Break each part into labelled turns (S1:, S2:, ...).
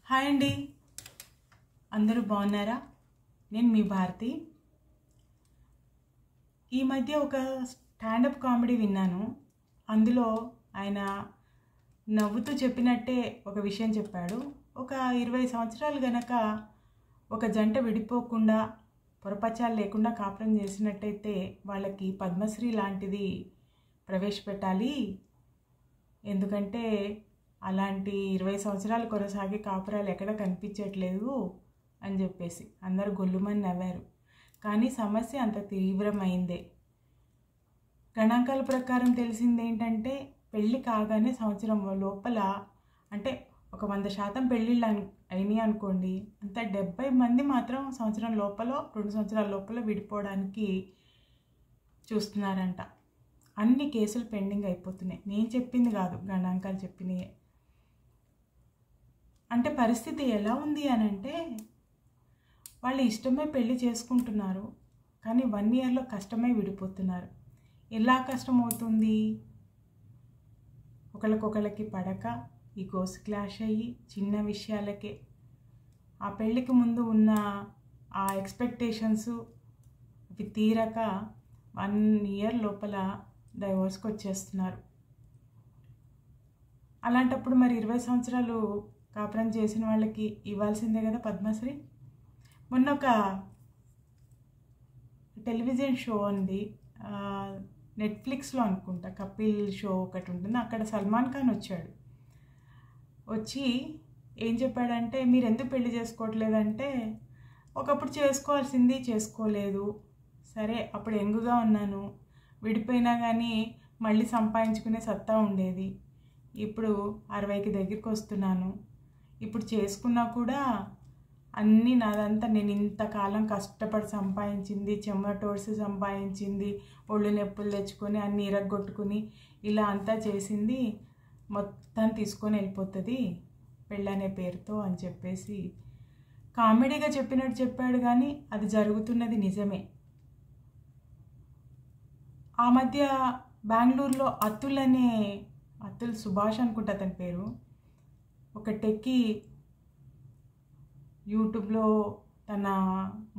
S1: Hi అండి, అందరూ బాగున్నారా? నేను మీ భారతి. ఈ మధ్య ఒక స్టాండప్ కామెడీ విన్నాను. అందులో ఆయన నవ్వుతూ చెప్పినట్టే ఒక విషయం చెప్పాడు. ఒక 20 సంవత్సరాలు గనక ఒక జంట విడిపోకుండా పొరపచాలు లేకుండా కాపురం చేసినట్టయితే వాళ్ళకి పద్మశ్రీ లాంటిది ప్రవేశపెట్టాలి. ఎందుకంటే అలాంటి 20 సంవత్సరాలు కొనసాగే కాపురాలు ఎక్కడ కనిపించట్లేదు అని చెప్పేసి అందరూ గొల్లుమని నవ్వారు. కానీ సమస్య అంత తీవ్రమైందే. గణాంకాల ప్రకారం తెలిసింది ఏంటంటే, పెళ్ళి కాగానే సంవత్సరం లోపల, అంటే ఒక 100% పెళ్ళిళ్ళు అయినాయి అనుకోండి, అంత 70 మంది మాత్రం సంవత్సరం లోపల 2 సంవత్సరాల లోపల విడిపోవడానికి చూస్తున్నారంట. అన్ని కేసులు పెండింగ్ అయిపోతున్నాయి. నేను చెప్పింది కాదు, గణాంకాలు చెప్పినాయే. అంటే పరిస్థితి ఎలా ఉంది అని అంటే, వాళ్ళు ఇష్టమే పెళ్ళి చేసుకుంటున్నారు, కానీ 1 ఇయర్లో కష్టమై విడిపోతున్నారు. ఎలా కష్టమవుతుంది? ఒకళ్ళకొకళ్ళకి పడక, ఈగోస్ క్లాష్ అయ్యి చిన్న విషయాలకే, ఆ పెళ్ళికి ముందు ఉన్న ఆ ఎక్స్పెక్టేషన్స్ అవి తీరక 1 ఇయర్ లోపల డైవోర్స్కి వచ్చేస్తున్నారు. అలాంటప్పుడు మరి 20 సంవత్సరాలు కాపురం చేసిన వాళ్ళకి ఇవ్వాల్సిందే కదా పద్మశ్రీ. మొన్న ఒక టెలివిజన్ షో ఉంది, నెట్ఫ్లిక్స్లో అనుకుంటా, కపిల్ షో ఒకటి ఉంటుంది. అక్కడ సల్మాన్ ఖాన్ వచ్చాడు. వచ్చి ఏం చెప్పాడంటే, మీరు ఎందుకు పెళ్లి చేసుకోవట్లేదంటే, ఒకప్పుడు చేసుకోవాల్సింది చేసుకోలేదు, సరే అప్పుడు యంగుగా ఉన్నాను, విడిపోయినా కానీ మళ్ళీ సంపాదించుకునే సత్తా ఉండేది, ఇప్పుడు 60కి దగ్గరికి వస్తున్నాను, ఇప్పుడు చేసుకున్నా కూడా అన్నీ నాదంతా నేను ఇంతకాలం కష్టపడి సంపాదించింది, చెమటోడ్సి సంపాదించింది, ఒళ్ళు నొప్పులు తెచ్చుకొని అన్నీ ఇరగొట్టుకుని ఇలా అంతా చేసింది మొత్తం తీసుకొని వెళ్ళిపోతుంది పెళ్ళనే పేరుతో అని చెప్పేసి కామెడీగా చెప్పినట్టు చెప్పాడు. కానీ అది జరుగుతున్నది నిజమే. ఆ మధ్య బెంగళూరులో అతుల్ సుభాష్ అనుకుంటా అతని పేరు, ఒక టెక్కి యూట్యూబ్లో తన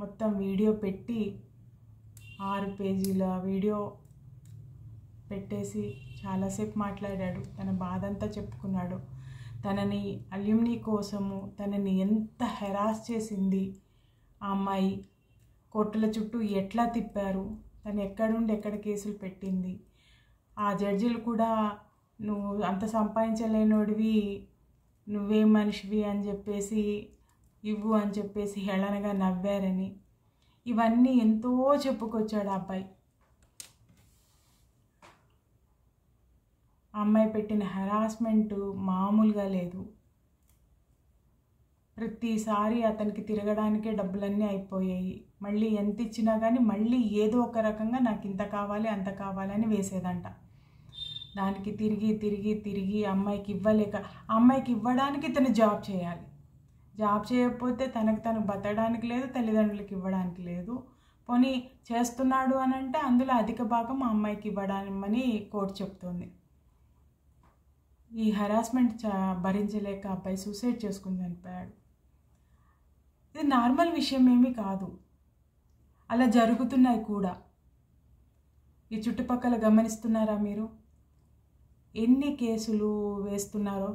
S1: మొత్తం వీడియో పెట్టి 6 పేజీల వీడియో పెట్టేసి చాలాసేపు మాట్లాడాడు. తన బాధ అంతా చెప్పుకున్నాడు. తనని అల్యూమినీ కోసము తనని ఎంత హెరాస్ చేసింది ఆ అమ్మాయి, కోర్టుల చుట్టూ ఎట్లా తిప్పారు, తను ఎక్కడుండి ఎక్కడ కేసులు పెట్టింది, ఆ జడ్జిలు కూడా నువ్వు అంత సంపాదించలేనోడివి, నువ్వేం మనిషివి అని చెప్పేసి ఇవ్వు అని చెప్పేసి హేళనగా నవ్వారని, ఇవన్నీ ఎంతో చెప్పుకొచ్చాడు ఆ అబ్బాయి. ఆ అమ్మాయి పెట్టిన హెరాస్మెంట్ మామూలుగా లేదు. ప్రతిసారి అతనికి తిరగడానికే డబ్బులన్నీ అయిపోయాయి. మళ్ళీ ఎంత ఇచ్చినా కానీ మళ్ళీ ఏదో ఒక రకంగా నాకు ఇంత కావాలి అంత కావాలని వేసేదంట. దానికి తిరిగి అమ్మాయికి ఇవ్వలేక, అమ్మాయికి ఇవ్వడానికి తను జాబ్ చేయాలి, జాబ్ చేయకపోతే తనకు బతకడానికి లేదు, తల్లిదండ్రులకి ఇవ్వడానికి లేదు. పోనీ చేస్తున్నాడు అని అంటే అందులో అధిక భాగం ఆ అమ్మాయికి ఇవ్వడానికని కోర్టు చెప్తోంది. ఈ హెరాస్మెంట్ భరించలేక అబ్బాయి సూసైడ్ చేసుకుని చనిపోయాడు. ఇది నార్మల్ విషయం ఏమీ కాదు, అలా జరుగుతున్నాయి కూడా. ఈ చుట్టుపక్కల గమనిస్తున్నారా మీరు? ఎన్ని కేసులు వేస్తున్నారో.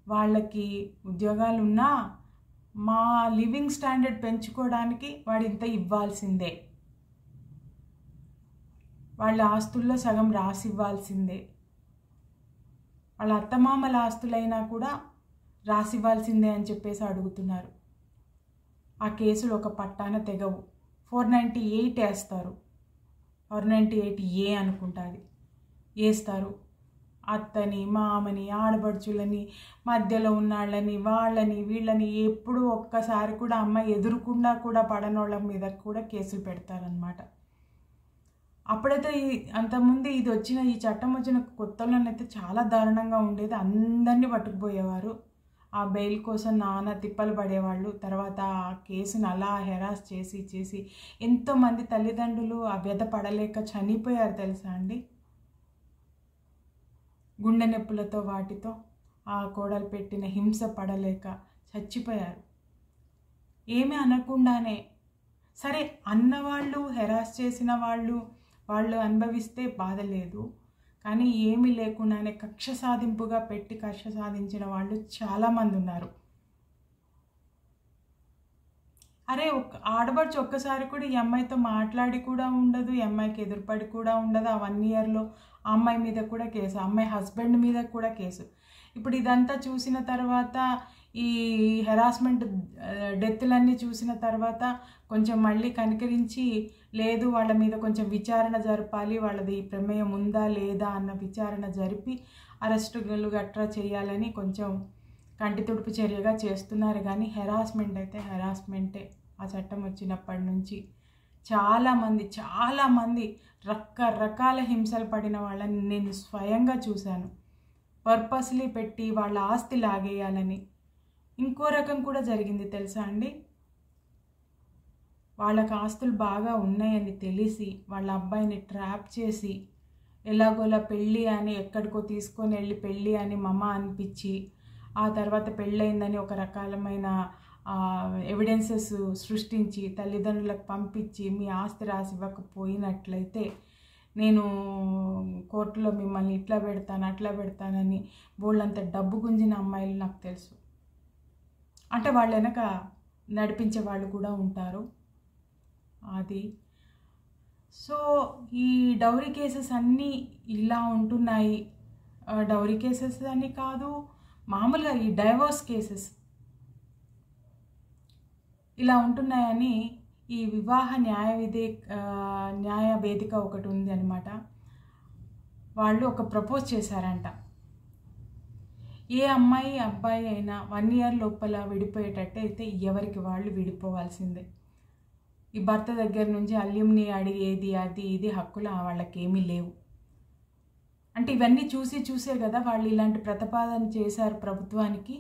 S1: వాళ్ళకి ఉద్యోగాలు ఉన్నా మా లివింగ్ స్టాండర్డ్ పెంచుకోవడానికి వాడు ఇంత ఇవ్వాల్సిందే, వాళ్ళ ఆస్తుల్లో సగం రాసి ఇవ్వాల్సిందే, వాళ్ళ అత్తమామల ఆస్తులైనా కూడా రాసివ్వాల్సిందే అని చెప్పేసి అడుగుతున్నారు. ఆ కేసులు ఒక పట్టాన తెగవు. 498 వేస్తారు, 498A అనుకుంటా అది వేస్తారు. అత్తని, మామని, ఆడబడుచులని, మధ్యలో ఉన్నాళ్ళని, వాళ్ళని వీళ్ళని ఎప్పుడు ఒక్కసారి కూడా అమ్మాయి ఎదురుకుండా కూడా పడనోళ్ళ మీద కూడా కేసులు పెడతారనమాట. అప్పుడైతే అంతకుముందు ఈ చట్టం వచ్చిన కొత్తలోనైతే చాలా దారుణంగా ఉండేది. అందరినీ పట్టుకుపోయేవారు, ఆ బెయిల్ కోసం నానా తిప్పలు పడేవాళ్ళు. తర్వాత ఆ కేసును అలా హెరాస్ చేసి ఎంతోమంది తల్లిదండ్రులు ఆ వ్యధ పడలేక చనిపోయారు తెలుసా అండి, గుండె నొప్పులతో వాటితో. ఆ కోడలు పెట్టిన హింస పడలేక చచ్చిపోయారు. ఏమీ అనకుండానే. సరే, అన్నవాళ్ళు, హెరాస్ చేసిన వాళ్ళు అనుభవిస్తే బాధ లేదు, కానీ ఏమీ లేకుండానే కక్ష సాధింపుగా పెట్టి కక్ష సాధించిన వాళ్ళు చాలామంది ఉన్నారు. అరే, ఆడబడుచు ఒక్కసారి కూడా ఈ అమ్మాయితో మాట్లాడి కూడా ఉండదు, ఈ అమ్మాయికి ఎదురుపడి కూడా ఉండదు. ఆ 1 ఇయర్లో ఆ అమ్మాయి మీద కూడా కేసు, ఆ అమ్మాయి హస్బెండ్ మీద కూడా కేసు. ఇప్పుడు ఇదంతా చూసిన తర్వాత, ఈ హెరాస్మెంట్ డెత్లన్నీ చూసిన తర్వాత కొంచెం మళ్ళీ కనికరించి, లేదు వాళ్ళ మీద కొంచెం విచారణ జరపాలి, వాళ్ళది ప్రమేయం ఉందా లేదా అన్న విచారణ జరిపి అరెస్టులు గట్రా చేయాలని కొంచెం కంటి తుడుపు చర్యగా చేస్తున్నారు. కానీ హెరాస్మెంట్ అయితే హెరాస్మెంటే. ఆ చట్టం వచ్చినప్పటి నుంచి చాలామంది రకరకాల హింసలు పడిన వాళ్ళని నేను స్వయంగా చూశాను. పర్పస్లీ పెట్టి వాళ్ళ ఆస్తి లాగేయాలని. ఇంకో రకం కూడా జరిగింది తెలుసా అండి? వాళ్ళకి ఆస్తులు బాగా ఉన్నాయని తెలిసి వాళ్ళ అబ్బాయిని ట్రాప్ చేసి ఎలాగోలా పెళ్ళి అని ఎక్కడికో తీసుకొని వెళ్ళి పెళ్ళి అని మమ్మ అనిపించి, ఆ తర్వాత పెళ్ళయిందని ఒక రకాలమైన ఎవిడెన్సెస్ సృష్టించి తల్లిదండ్రులకు పంపించి, మీ ఆస్తి రాసి ఇవ్వకపోయినట్లయితే నేను కోర్టులో మిమ్మల్ని ఇట్లా పెడతాను అట్లా పెడతానని బోళ్ళంత డబ్బు గుంజిన అమ్మాయిలు నాకు తెలుసు. అంటే వాళ్ళ వెనక నడిపించే వాళ్ళు కూడా ఉంటారు. అది సో ఈ డౌరీ కేసెస్ అన్నీ ఇలా ఉంటున్నాయి. డౌరీ కేసెస్ అని కాదు, మామూలుగా ఈ డైవోర్స్ కేసెస్ ఇలా ఉంటున్నాయని ఈ వివాహ న్యాయ వేదిక ఒకటి ఉంది అనమాట. వాళ్ళు ఒక ప్రపోజ్ చేశారంట. ఏ అమ్మాయి అబ్బాయి అయినా 1 ఇయర్ లోపల విడిపోయేటట్టయితే ఎవరికి వాళ్ళు విడిపోవాల్సిందే. ఈ భర్త దగ్గర నుంచి అల్యూమ్ని అడిగేది అది ఇది హక్కులు వాళ్ళకేమీ లేవు. అంటే ఇవన్నీ చూసే కదా వాళ్ళు ఇలాంటి ప్రతిపాదన చేశారు ప్రభుత్వానికి.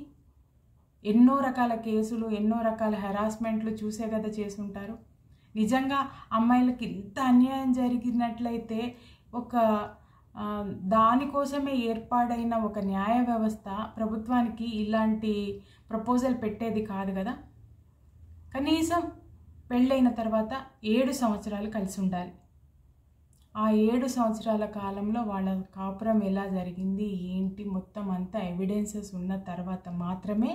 S1: ఎన్నో రకాల కేసులు, ఎన్నో రకాల హెరాస్మెంట్లు చూసే కదా చేసుంటారు. నిజంగా అమ్మాయిలకి ఇంత అన్యాయం జరిగినట్లయితే ఒక దానికోసమే ఏర్పాడైన ఒక న్యాయ వ్యవస్థ ప్రభుత్వానికి ఇలాంటి ప్రపోజల్ పెట్టేది కాదు కదా. కనీసం పెళ్ళైన తర్వాత 7 సంవత్సరాలు కలిసి ఉండాలి. ఆ 7 సంవత్సరాల కాలంలో వాళ్ళ కాపురం ఎలా జరిగింది ఏంటి మొత్తం అంతా ఎవిడెన్సెస్ ఉన్న తర్వాత మాత్రమే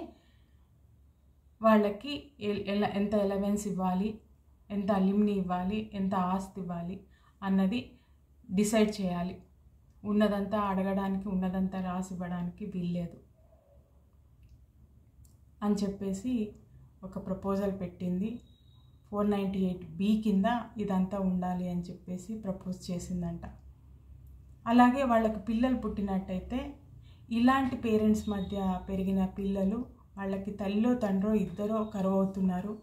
S1: వాళ్ళకి ఎంత ఎలవెన్స్ ఇవ్వాలి, ఎంత అల్యూమ్ని ఇవ్వాలి, ఎంత ఆస్తి ఇవ్వాలి అన్నది డిసైడ్ చేయాలి. ఉన్నదంతా అడగడానికి, ఉన్నదంతా రాసి ఇవ్వడానికి వీల్లేదు అని చెప్పేసి ఒక ప్రపోజల్ పెట్టింది. 498B కింద ఇదంతా ఉండాలి అని చెప్పేసి ప్రపోజ్ చేసిందంట. అలాగే వాళ్ళకి పిల్లలు పుట్టినట్టయితే ఇలాంటి పేరెంట్స్ మధ్య పెరిగిన పిల్లలు, వాళ్ళకి తల్లిలో తండ్రో ఇద్దరో కరువు అవుతున్నారు,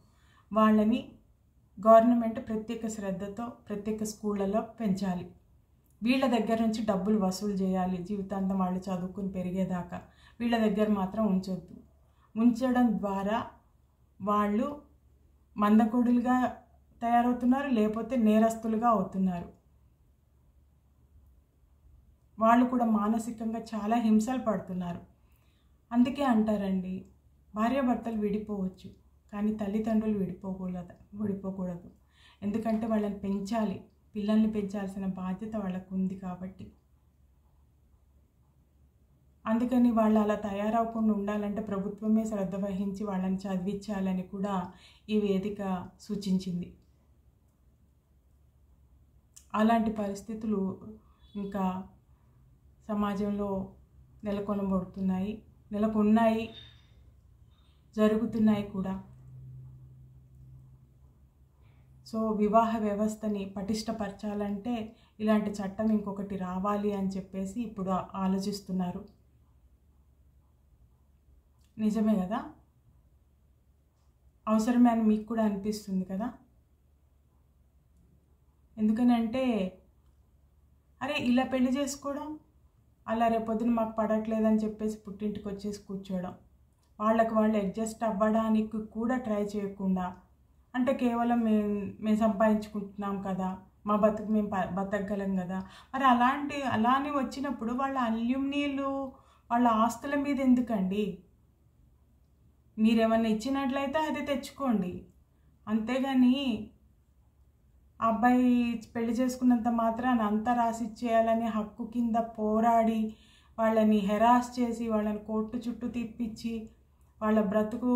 S1: వాళ్ళని గవర్నమెంట్ ప్రత్యేక శ్రద్ధతో ప్రత్యేక స్కూళ్ళలో పెంచాలి. వీళ్ళ దగ్గర నుంచి డబ్బులు వసూలు చేయాలి. జీవితాంతం వాళ్ళు చదువుకుని పెరిగేదాకా వీళ్ళ దగ్గర మాత్రం ఉంచొద్దు. ఉంచడం ద్వారా వాళ్ళు మందకొడులుగా తయారవుతున్నారు, లేకపోతే నేరస్తులుగా అవుతున్నారు. వాళ్ళు కూడా మానసికంగా చాలా హింసలు పడుతున్నారు. అందుకే అంటారండి, భార్యాభర్తలు విడిపోవచ్చు కానీ తల్లిదండ్రులు విడిపోకూడదు. ఎందుకంటే వాళ్ళని పెంచాలి, పిల్లల్ని పెంచాల్సిన బాధ్యత వాళ్ళకు ఉంది కాబట్టి. అందుకని వాళ్ళు అలా తయారవకుండా ఉండాలంటే ప్రభుత్వమే శ్రద్ధ వహించి వాళ్ళని చదివించాలని కూడా ఈ వేదిక సూచించింది. అలాంటి పరిస్థితులు ఇంకా సమాజంలో నెలకొన్నాయి, జరుగుతున్నాయి కూడా. సో వివాహ వ్యవస్థని పటిష్టపరచాలంటే ఇలాంటి చట్టం ఇంకొకటి రావాలి అని చెప్పేసి ఇప్పుడు ఆలోచిస్తున్నారు. నిజమే కదా, అవసరమే అని మీకు కూడా అనిపిస్తుంది కదా. ఎందుకనంటే అరే ఇలా పెళ్లి చేసుకోవడం, అలా రేపొద్దున మాకు పడట్లేదని చెప్పేసి పుట్టింటికి వచ్చేసి కూర్చోవడం, వాళ్ళకి వాళ్ళు అడ్జస్ట్ అవ్వడానికి కూడా ట్రై చేయకుండా, అంటే కేవలం మేము సంపాదించుకుంటున్నాం కదా, మా బతుకు మేము బతకగలం కదా. మరి అలానే వచ్చినప్పుడు వాళ్ళ అల్యూమ్నీలు వాళ్ళ ఆస్తుల మీద ఎందుకండి? మీరేమన్నా ఇచ్చినట్లయితే అది తెచ్చుకోండి, అంతేగాని ఆ అబ్బాయి పెళ్లి చేసుకున్నంత మాత్రాన అంతా రాసిచ్చేయాలని హక్కు కింద పోరాడి వాళ్ళని హెరాస్ చేసి వాళ్ళని కోర్టు చుట్టూ తిప్పించి వాళ్ళ బ్రతుకు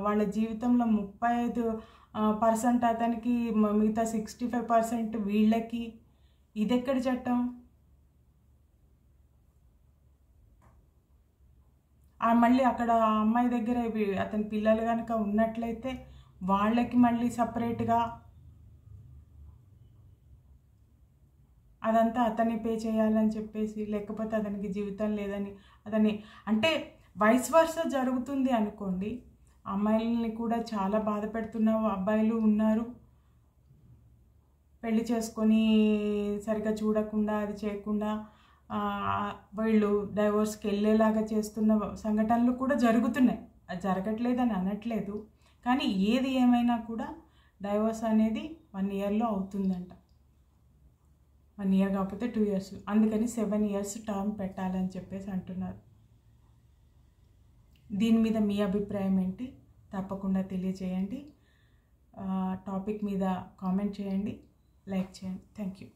S1: వాళ్ళ జీవితంలో 35% అతనికి, మిగతా 65% వీళ్ళకి. ఇదెక్కడి చట్టం? మళ్ళీ అక్కడ ఆ అమ్మాయి దగ్గర అతని పిల్లలు కనుక ఉన్నట్లయితే వాళ్ళకి మళ్ళీ సపరేట్గా అదంతా అతన్ని పే చేయాలని చెప్పేసి, లేకపోతే అతనికి జీవితం లేదని అతన్ని, అంటే వైస్ వర్సా జరుగుతుంది అనుకోండి. అమ్మాయిలని కూడా చాలా బాధ పెడుతున్న అబ్బాయిలు ఉన్నారు, పెళ్లి చేసుకొని సరిగ్గా చూడకుండా అది చేయకుండా వీళ్ళు డైవోర్స్కి వెళ్ళేలాగా చేస్తున్న సంఘటనలు కూడా జరుగుతున్నాయి. అది జరగట్లేదని అనట్లేదు, కానీ ఏది ఏమైనా కూడా డైవోర్స్ అనేది 1 ఇయర్లో అవుతుందంట. 1 ఇయర్ కాకపోతే 2 ఇయర్స్, అందుకని 7 ఇయర్స్ టర్మ్ పెట్టాలని చెప్పేసి అంటున్నారు. దీని మీద మీ అభిప్రాయం ఏంటి? తప్పకుండా తెలియజేయండి. టాపిక్ మీద కామెంట్ చేయండి, లైక్ చేయండి. Thank you.